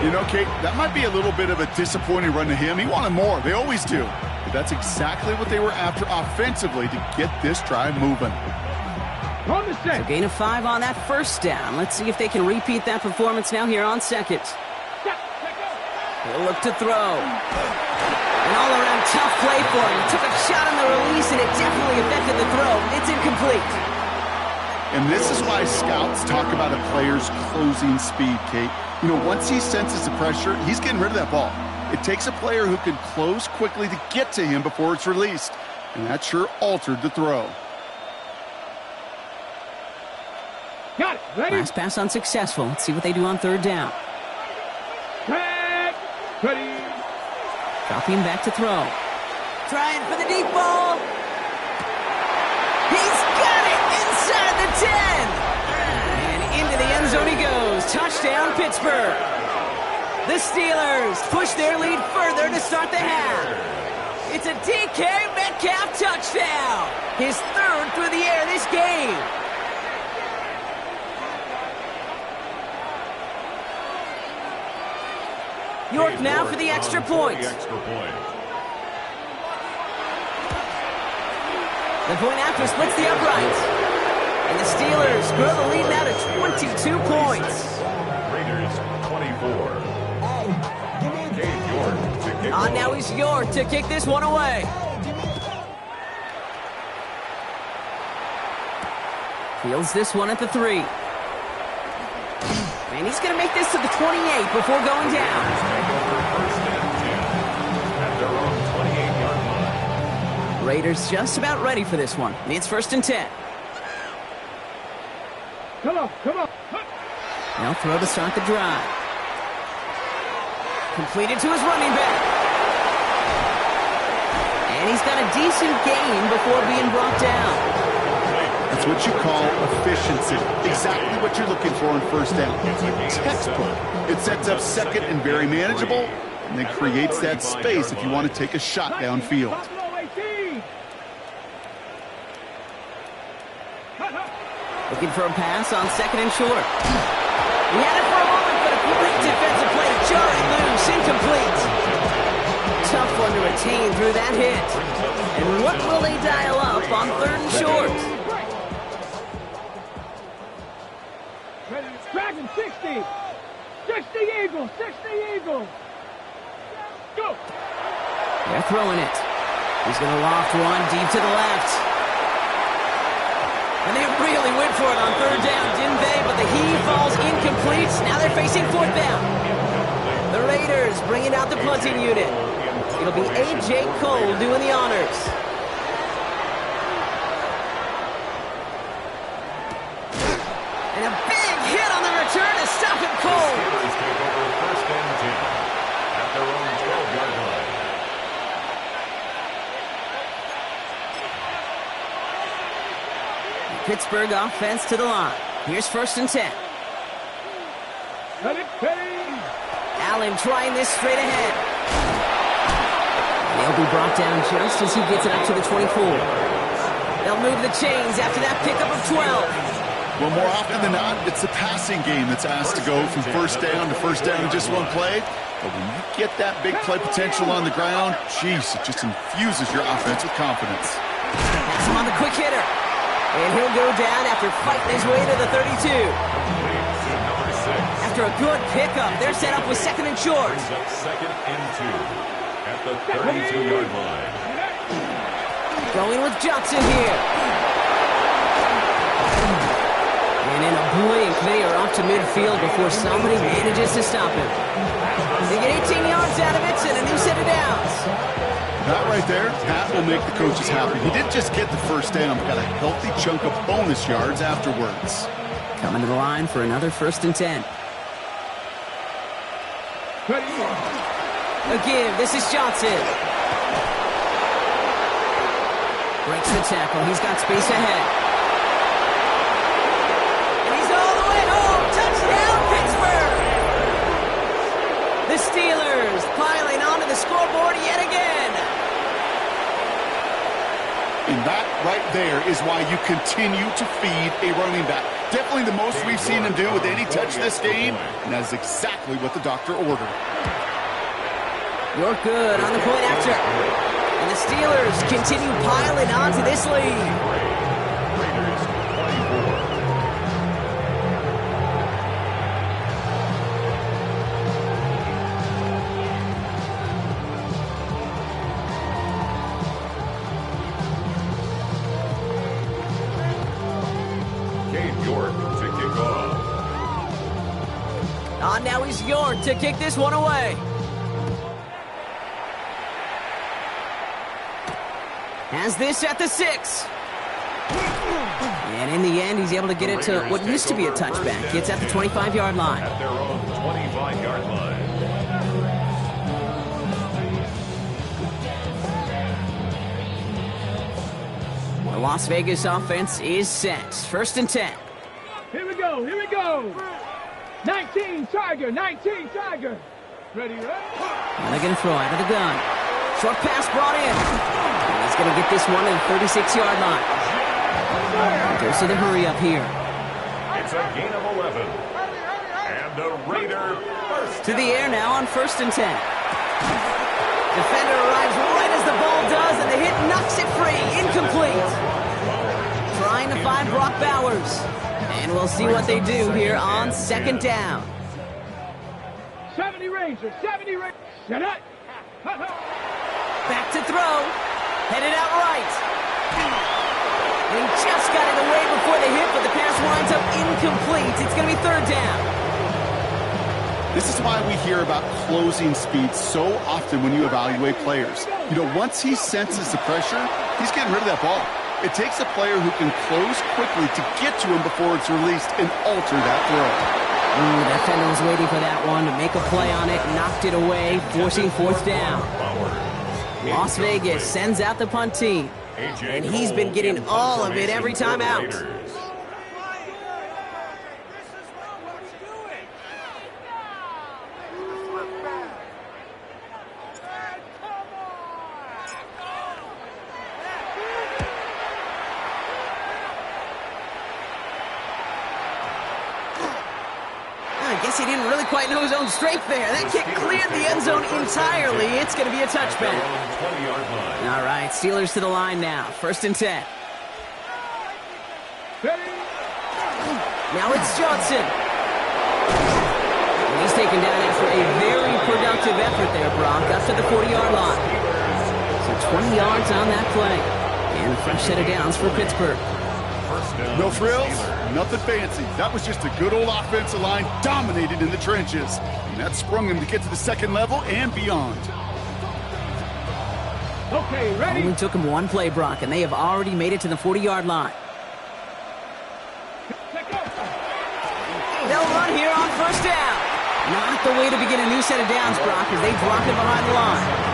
Speaker 2: You know, Kate, that might be a little bit of a disappointing run to him. He wanted more. They always do. But that's exactly what they were after offensively to get this drive moving.
Speaker 1: So gain of 5 on that 1st down. Let's see if they can repeat that performance now here on 2nd. He'll look to throw. An all-around tough play for him. He took a shot on the release, and it definitely affected the throw. It's incomplete.
Speaker 2: And this is why scouts talk about a player's closing speed, Kate. You know, once he senses the pressure, he's getting rid of that ball. It takes a player who can close quickly to get to him before it's released. And that sure altered the throw.
Speaker 3: Got it. Ready?
Speaker 1: Last pass unsuccessful. Let's see what they do on 3rd down.
Speaker 3: Ready.
Speaker 1: Dropping back to throw. Trying for the deep ball. He's got it inside the 10. And into the end zone he goes. Touchdown, Pittsburgh. The Steelers push their lead further to start the half. It's a DK Metcalf touchdown. His 3rd through the air this game. York now for the extra point. The point after splits the uprights. And the Steelers grow the lead now to 22 points.
Speaker 4: Raiders 24.
Speaker 1: Now he's York to kick this one away. Fields this one at the 3. And he's going to make this to the 28 before going down. Raiders just about ready for this one. It's 1st and 10.
Speaker 3: Come on.
Speaker 1: Now throw to start the drive. Completed to his running back. And he's got a decent gain before being brought down.
Speaker 2: That's what you call efficiency. Exactly what you're looking for on 1st down. Textbook. It sets up 2nd and very manageable, and then creates that space if you want to take a shot downfield.
Speaker 1: Looking for a pass on 2nd and short. He had it for a moment, but a great defensive play to jar it loose. Incomplete. Tough one to retain through that hit. And what will they dial up on 3rd and short?
Speaker 3: Dragon 60. 60 Eagles. 60 Eagles. Go.
Speaker 1: They're throwing it. He's going to loft one deep to the left. And they really went for it on 3rd down, didn't they? But the heave falls incomplete. Now they're facing 4th down. The Raiders bringing out the punting unit. It'll be A.J. Cole doing the honors. And a big hit on the return to stop it cold.
Speaker 4: Steelers take over 1st and 10 at their own 12-yard line.
Speaker 1: Pittsburgh offense to the line. Here's 1st and 10. Allen trying this straight ahead. They'll be brought down just as he gets it up to the 24. They'll move the chains after that pickup of 12.
Speaker 2: Well, more often than not, it's the passing game that's asked to go from 1st down to 1st down in just one play. But when you get that big play potential on the ground, geez, it just infuses your offense with confidence.
Speaker 1: Pass him on the quick hitter. And he'll go down after fighting his way to the 32. After a good pickup, they're set up with 2nd and short.
Speaker 4: 2nd and 2 at the 32-yard line.
Speaker 1: Going with Johnson here. And in a blink, they are up to midfield before somebody manages to stop him. They get 18 yards out of it and a new set of downs.
Speaker 2: That right there, that will make the coaches happy. He didn't just get the 1st down, but got a healthy chunk of bonus yards afterwards.
Speaker 1: Coming to the line for another 1st and 10. Again, this is Johnson. Breaks the tackle. He's got space ahead. And he's all the way home. Touchdown, Pittsburgh! The Steelers piling onto the scoreboard yet again.
Speaker 2: And that right there is why you continue to feed a running back. Definitely the most we've seen him do with any touch this game, and that is exactly what the doctor ordered.
Speaker 1: You're good on the point after. And the Steelers continue piling onto this lead. Now he's York to kick this one away. Has this at the 6. And in the end, he's able to get it to what used to be a touchback. It's at the 25-yard line.
Speaker 4: At their own 25-yard line.
Speaker 1: The Las Vegas offense is set. 1st and 10.
Speaker 3: Here we go. Here we go. 19 Tiger. 19 Tiger. Ready, right?
Speaker 1: And they're going to throw out of the gun. Short pass brought in. And he's going to get this one to the 36-yard line. Goes to the hurry up here.
Speaker 4: It's a gain of 11. And the Raider first.
Speaker 1: To the air now on 1st and 10. Defender arrives right as the ball does, and the hit knocks it free. Incomplete. Trying to find Brock Bowers. And we'll see what they do here on 2nd down.
Speaker 3: 70 Rangers. 70 Rangers. Shut up.
Speaker 1: Back to throw. Headed out right. And he just got it away before the hit, but the pass winds up incomplete. It's going to be 3rd down.
Speaker 2: This is why we hear about closing speed so often when you evaluate players. You know, once he senses the pressure, he's getting rid of that ball. It takes a player who can close quickly to get to him before it's released and alter that throw.
Speaker 1: The defender was waiting for that one to make a play on it, knocked it away, forcing 4th down. Las Vegas sends out the punt team, and he's been getting all of it every time out. He didn't really really quite know his own strength there. That kick cleared the end zone entirely. It's going to be a touchback. All right, Steelers to the line now. 1st and 10. Now it's Johnson. And he's taken down after a very productive effort there, Brock, up to the 40-yard line. So 20 yards on that play. And a fresh set of downs for Pittsburgh.
Speaker 2: No frills, nothing fancy. That was just a good old offensive line dominated in the trenches. And that sprung him to get to the second level and beyond.
Speaker 3: Okay, ready?
Speaker 1: Only took him one play, Brock, and they have already made it to the 40-yard line. They'll run here on 1st down. Not the way to begin a new set of downs, Brock, as they drop it behind the line.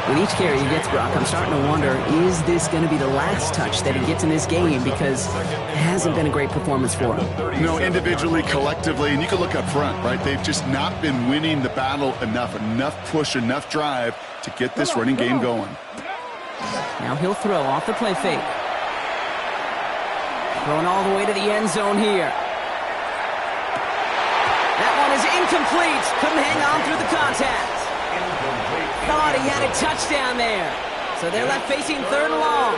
Speaker 1: With each carry he gets, Brock, I'm starting to wonder, is this going to be the last touch that he gets in this game? Because it hasn't been a great performance for him.
Speaker 2: You know, individually, collectively, and you can look up front, right? They've just not been winning the battle enough push, enough drive to get this running game going.
Speaker 1: Now he'll throw off the play fake. Throwing all the way to the end zone here. That one is incomplete. Couldn't hang on through the contact. Thought he had a touchdown there. So they're left facing 3rd and long.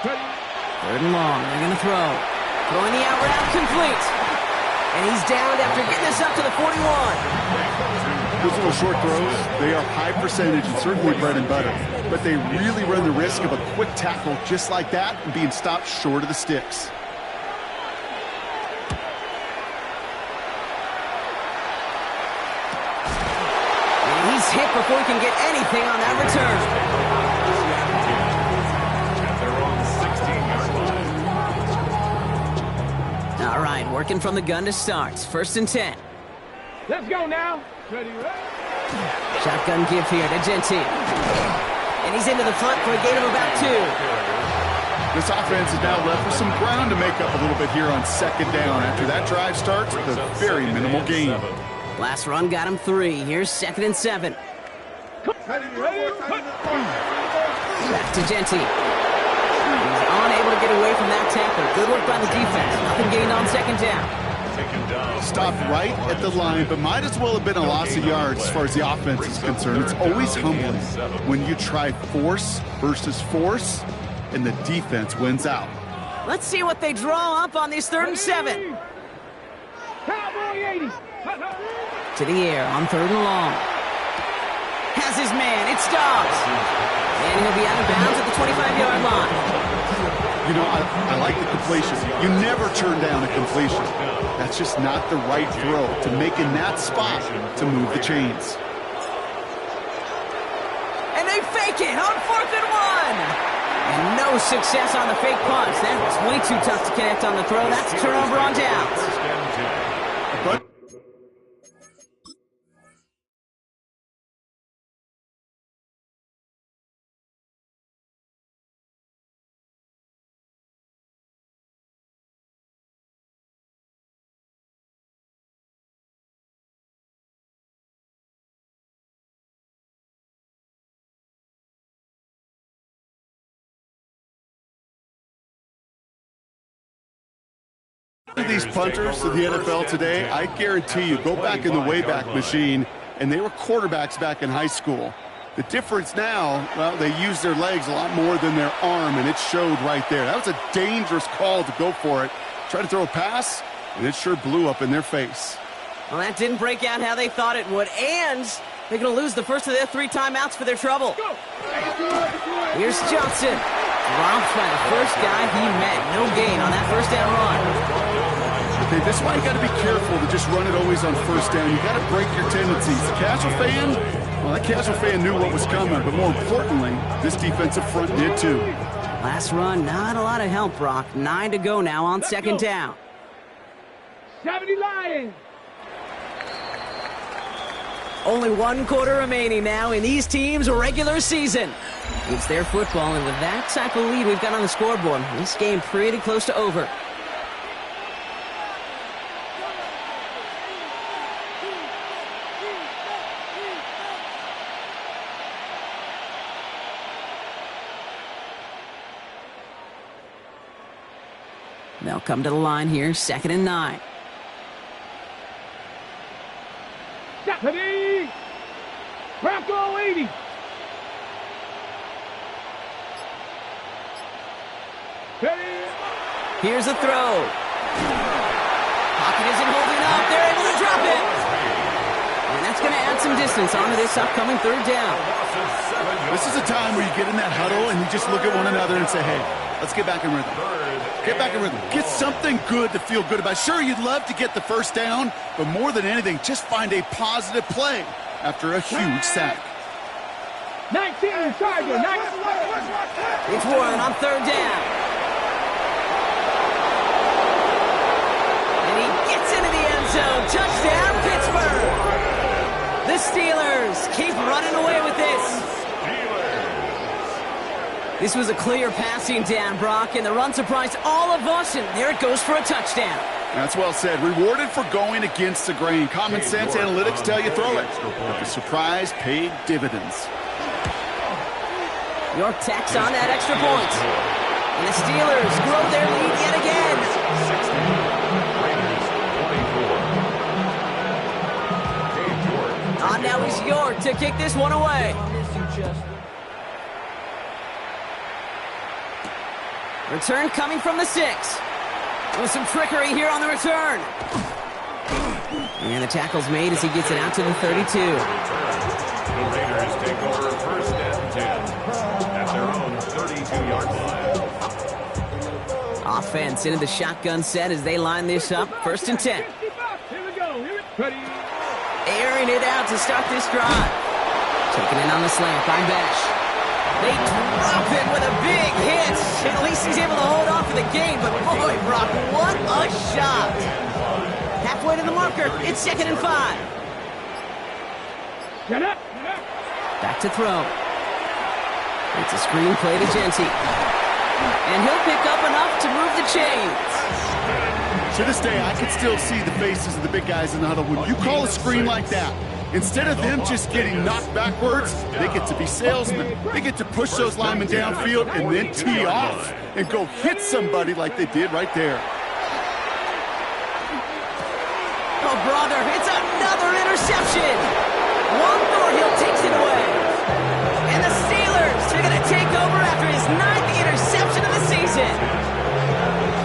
Speaker 1: 3rd and long. They're going to throw. Throwing the out route complete. And he's downed after getting this up to the 41.
Speaker 2: Those little short throws, they are high percentage and certainly bread and butter. But they really run the risk of a quick tackle just like that and being stopped short of the sticks.
Speaker 1: He's hit before he can get anything on that return. All right, working from the gun to start. 1st and 10.
Speaker 3: Let's go now. Ready,
Speaker 1: Shotgun give here to Genty. And he's into the front for a gain of about 2.
Speaker 2: This offense is now left with some ground to make up a little bit here on 2nd down. After that drive starts with a very minimal gain.
Speaker 1: Last run got him 3. Here's 2nd and 7. Back to Genty. He's unable to get away from that tackle. Good work by the defense. Nothing gained on 2nd down.
Speaker 2: Stopped right at the line, but might as well have been a loss of yards as far as the offense is concerned. It's always humbling when you try force versus force, and the defense wins out.
Speaker 1: Let's see what they draw up on these 3rd and 7.
Speaker 3: Cowboy 80.
Speaker 1: To the air on 3rd and long. Has his man. It's Dobbs. And he'll be out of bounds at the 25-yard line.
Speaker 2: You know, I like the completion. You never turn down a completion. That's just not the right throw to make in that spot to move the chains.
Speaker 1: And they fake it on 4th and 1. And no success on the fake punch. That was way too tough to connect on the throw. That's a turnover on downs.
Speaker 2: But these punters of the NFL today, I guarantee you, go back in the Wayback Machine, and they were quarterbacks back in high school. The difference now, well, they use their legs a lot more than their arm, and it showed right there. That was a dangerous call to go for it. Try to throw a pass, and it sure blew up in their face.
Speaker 1: Well, that didn't break out how they thought it would, and they're going to lose the first of their 3 timeouts for their trouble. Here's Johnson. Dropped by the first guy he met. No gain on that 1st down run.
Speaker 2: Okay, this is why you got to be careful to just run it always on 1st down. You got to break your tendencies. The casual fan, well, that casual fan knew what was coming, but more importantly, this defensive front did too.
Speaker 1: Last run, not a lot of help, Brock. 9 to go now on 2nd down.
Speaker 3: 70 Lions.
Speaker 1: Only 1 quarter remaining now in these teams' regular season. It's their football, and with that type of lead we've got on the scoreboard, this game pretty close to over. They'll come to the line here, 2nd and 9.
Speaker 3: Stephanie! Bronco 80!
Speaker 1: Here's a throw. Pocket isn't holding up. They're able to drop it. And that's going to add some distance onto this upcoming 3rd down.
Speaker 2: This is a time where you get in that huddle and you just look at one another and say, hey, let's get back in rhythm. Get back in rhythm. Get something good to feel good about. Sure, you'd love to get the 1st down, but more than anything, just find a positive play after a huge sack.
Speaker 3: 19, Tiger, 19.
Speaker 1: It's Warren on 3rd down. And he gets into the end zone. Touchdown, Pittsburgh. The Steelers keep running away with this. This was a clear passing down, Brock, and the run surprised all of us, and there it goes for a touchdown.
Speaker 2: That's well said. Rewarded for going against the grain. Common sense analytics tell you throw it. But the surprise paid dividends.
Speaker 1: York tacks on that extra point. And the Steelers grow their lead yet again. 16, now is York to kick this one away. Return coming from the 6. With some trickery here on the return. And the tackle's made as he gets it out to the 32.
Speaker 4: The Raiders take over 1st and 10 at their own 32-yard line.
Speaker 1: Offense into the shotgun set as they line this up. 1st and 10.
Speaker 3: Here we go. Ready.
Speaker 1: Airing it out to start this drive. Taking it on the slant by Besh. They drop it with a big hit. At least he's able to hold off for the game, but boy, Brock, what a shot. Halfway to the marker, it's 2nd and 5. Back to throw. It's a screen play to Genty. And he'll pick up enough to move the chains.
Speaker 2: To this day, I can still see the faces of the big guys in the huddle. When you call a screen like that, instead of them just getting knocked backwards, they get to be salesmen. They get to push those linemen downfield and then tee off and go hit somebody like they did right there.
Speaker 1: Oh, brother, it's another interception. Juan Thornhill takes it away. And the Steelers are going to take over after his 9th interception of the season.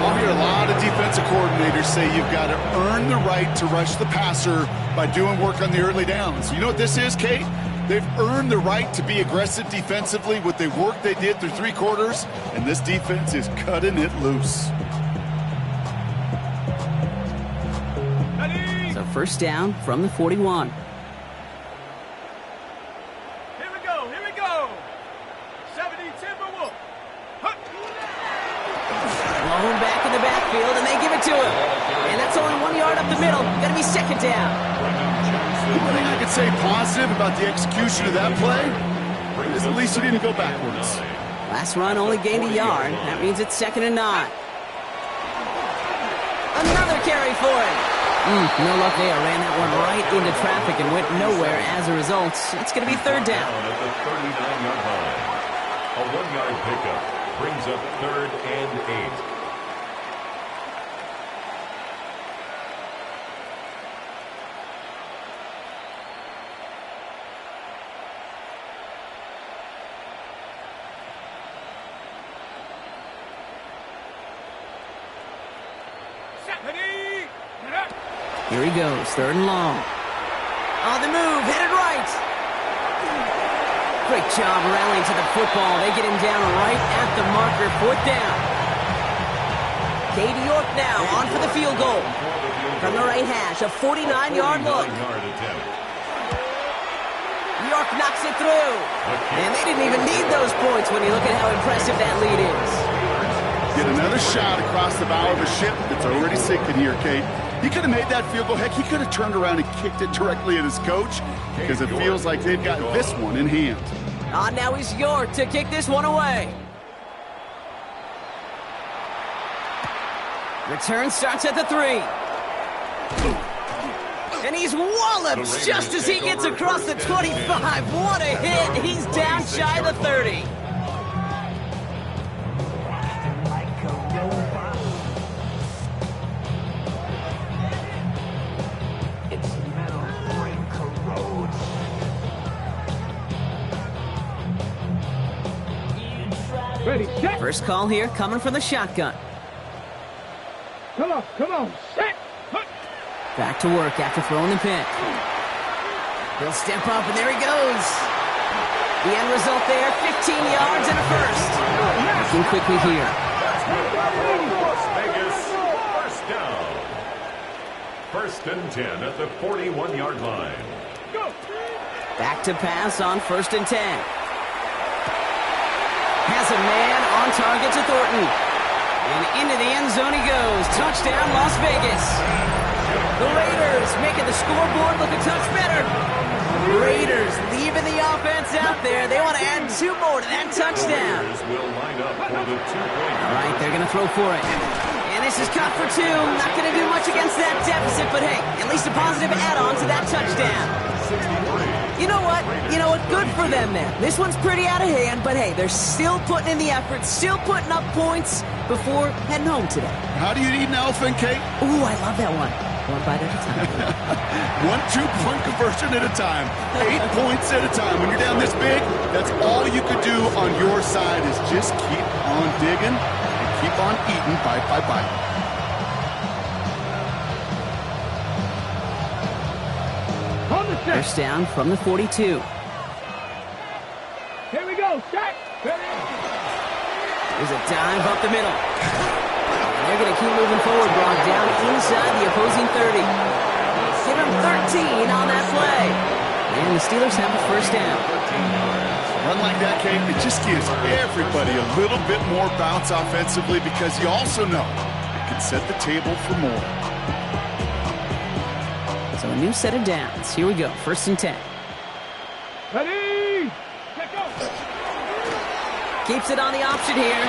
Speaker 2: I'll hear a lot of defensive coordinators say you've got to earn the right to rush the passer by doing work on the early downs. You know what this is, Kate? They've earned the right to be aggressive defensively with the work they did through 3 quarters, and this defense is cutting it loose.
Speaker 1: So 1st down from the 41.
Speaker 3: Here we go. 70 Timberwolf.
Speaker 1: Blown back in the backfield, and they give it to him. And that's only 1 yard up the middle. Gonna be 2nd down.
Speaker 2: The one thing I could say positive about the execution of that play is at least he didn't go backwards.
Speaker 1: Last run only gained a yard. That means it's 2nd and 9. Another carry for him. No luck there. Ran that one right into traffic and went nowhere as a result. It's going to be 3rd down.
Speaker 4: At the 39-yard line. A 1-yard pickup brings up 3rd and 8.
Speaker 1: Here he goes, 3rd and long. On the move, headed right. Great job rallying to the football. They get him down right at the marker, 4th down. Katie York now on for the field goal. From the right hash, a 49-yard look. York knocks it through. And they didn't even need those points when you look at how impressive that lead is.
Speaker 2: Get another shot across the bow of a ship that's already sinking here, Kate. He could have made that field goal. Heck, he could have turned around and kicked it directly at his coach because it feels like they've got this one in hand.
Speaker 1: Now he's York to kick this one away. Return starts at the 3. And he's walloped just as he gets across the 25. What a hit. He's down shy of the 30. First call here coming from the shotgun.
Speaker 3: Come on, set.
Speaker 1: Back to work after throwing the pick. He'll step up, and there he goes. The end result there, 15 yards and a first. Looking quickly here.
Speaker 4: Las Vegas, first down. 1st and 10 at the 41-yard line.
Speaker 1: Back to pass on 1st and 10. Has a man on target to Thornton. And into the end zone he goes. Touchdown, Las Vegas. The Raiders making the scoreboard look a touch better. Raiders leaving the offense out there. They want to add 2 more to that touchdown. All right, they're going to throw for it. And this is cut for 2. Not going to do much against that deficit, but hey, at least a positive add-on to that touchdown. You know what? Good for them there. This one's pretty out of hand, but hey, they're still putting in the effort, still putting up points before heading home today.
Speaker 2: How do you eat an elephant cake?
Speaker 1: Ooh, I love that one. One bite at a time.
Speaker 2: 1 2-point conversion at a time. 8 points at a time. When you're down this big, that's all you could do on your side is just keep on digging and keep on eating bite by bite.
Speaker 1: First down from the 42.
Speaker 3: Here we go, set.
Speaker 1: There's a dive up the middle. And they're going to keep moving forward, Brock, down inside the opposing 30. Give him 13 on that play. And the Steelers have a first down.
Speaker 2: Run like that, Kate, it just gives everybody a little bit more bounce offensively because you also know it can set the table for more.
Speaker 1: So a new set of downs. Here we go, 1st and 10.
Speaker 3: Ready, let go.
Speaker 1: Keeps it on the option here.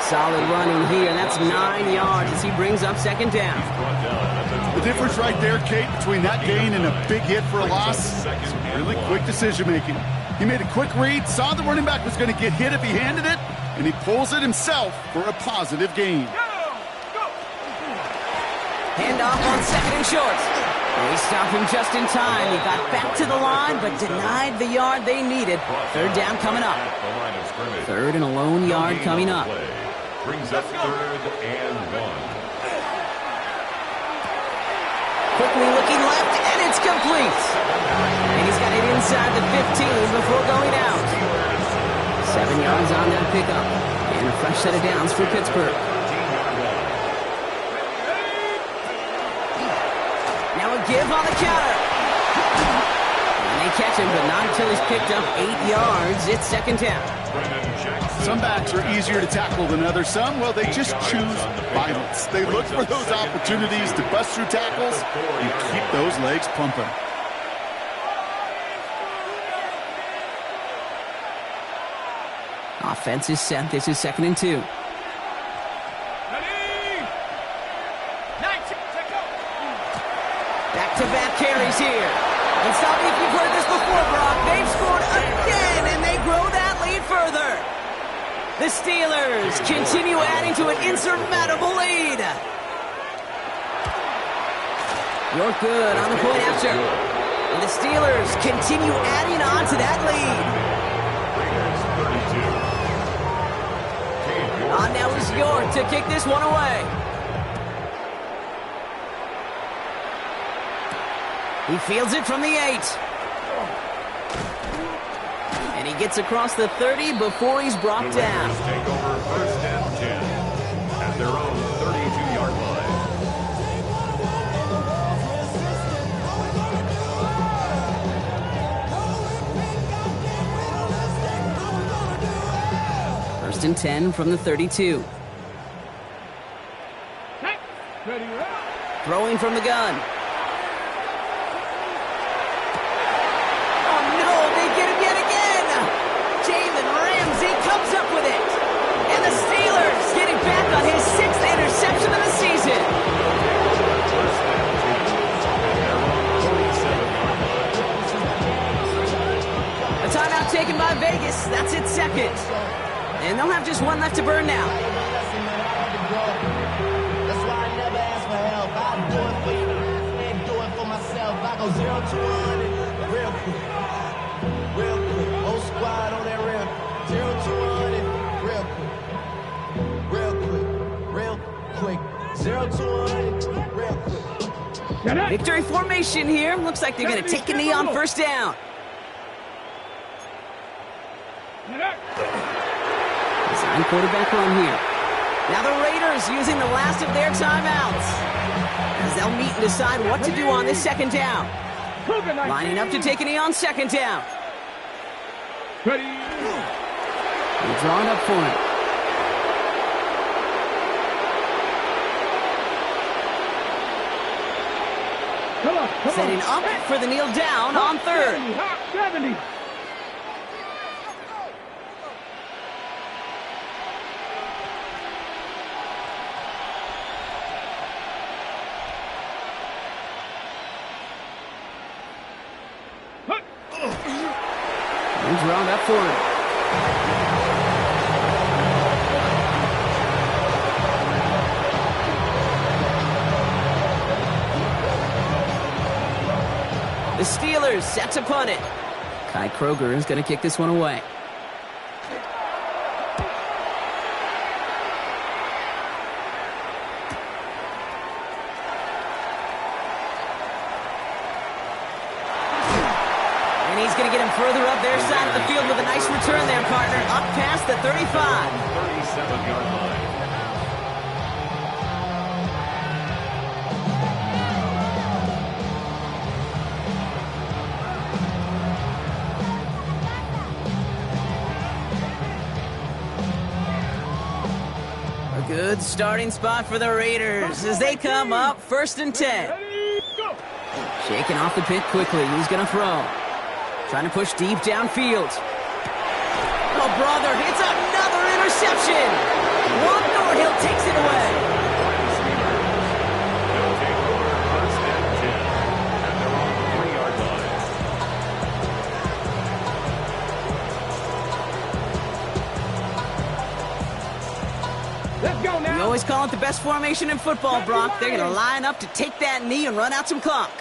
Speaker 1: Solid running here. That's 9 yards as he brings up 2nd down.
Speaker 2: The difference right there, Kate, between that gain and a big hit for a loss is really quick decision-making. He made a quick read, saw the running back was going to get hit if he handed it, and he pulls it himself for a positive gain.
Speaker 1: Handoff on 2nd and short. They stopped him just in time. He got back to the line, but denied the yard they needed. 3rd down coming up. 3rd and a lone yard coming up.
Speaker 4: Brings up 3rd and 1.
Speaker 1: Quickly looking left, and it's complete. And he's got it inside the 15 before going out. 7 yards on that pickup. And a fresh set of downs for Pittsburgh. Now a give on the counter. And they catch him, but not until he's picked up 8 yards. It's 2nd down.
Speaker 2: Some backs are easier to tackle than others. Some, well, they just choose violence. They look for those opportunities to bust through tackles and keep those legs pumping.
Speaker 1: Offense is set. This is 2nd and 2. Back-to-back carries here. And stop me if you've heard this before, Brock. They've scored again, and they grow that lead further. The Steelers continue adding to an insurmountable lead. You're good on the point after. And the Steelers continue adding on to that lead. On now is York to kick this one away. He fields it from the 8. And he gets across the 30 before he's brought down.
Speaker 4: Take over 1st and 10 at their own 32-yard line.
Speaker 1: First and 10 from the 32. Throwing from the gun. On his 6th interception of the season. A timeout taken by Vegas. That's its 2nd. And they'll have just 1 left to burn now.
Speaker 5: That's why I never ask for help. I do it for you and do it for myself. I go 0 to 100 real quick. Whole squad on that rim. 0 to 100. 200 real quick.
Speaker 1: Victory formation here. Looks like they're going to take a knee on first down. Design quarterback run here. Now the Raiders using the last of their timeouts, as they'll meet and decide what to do on this second down. Lining up to take a knee on second down.
Speaker 3: Ready.
Speaker 1: They draw it up for him.
Speaker 3: Come on.
Speaker 1: Setting up for the kneel down on third.
Speaker 3: 70.
Speaker 1: He's drawn up for him. The Steelers set to punt it. Kai Kroger is going to kick this one away. Further up their side of the field with a nice return there, partner. Up past the 35.
Speaker 4: 37-yard line.
Speaker 1: A good starting spot for the Raiders as they come up 1st and 10. Shaking off the pit quickly. He's going to throw. Trying to push deep downfield. Oh, brother, it's another interception. Juan Thornhill takes it away.
Speaker 4: They'll take over 1st and 10 at their own 3-yard line.
Speaker 3: Let's go now.
Speaker 1: We always call it the best formation in football, Brock. They're going to line up to take that knee and run out some clock.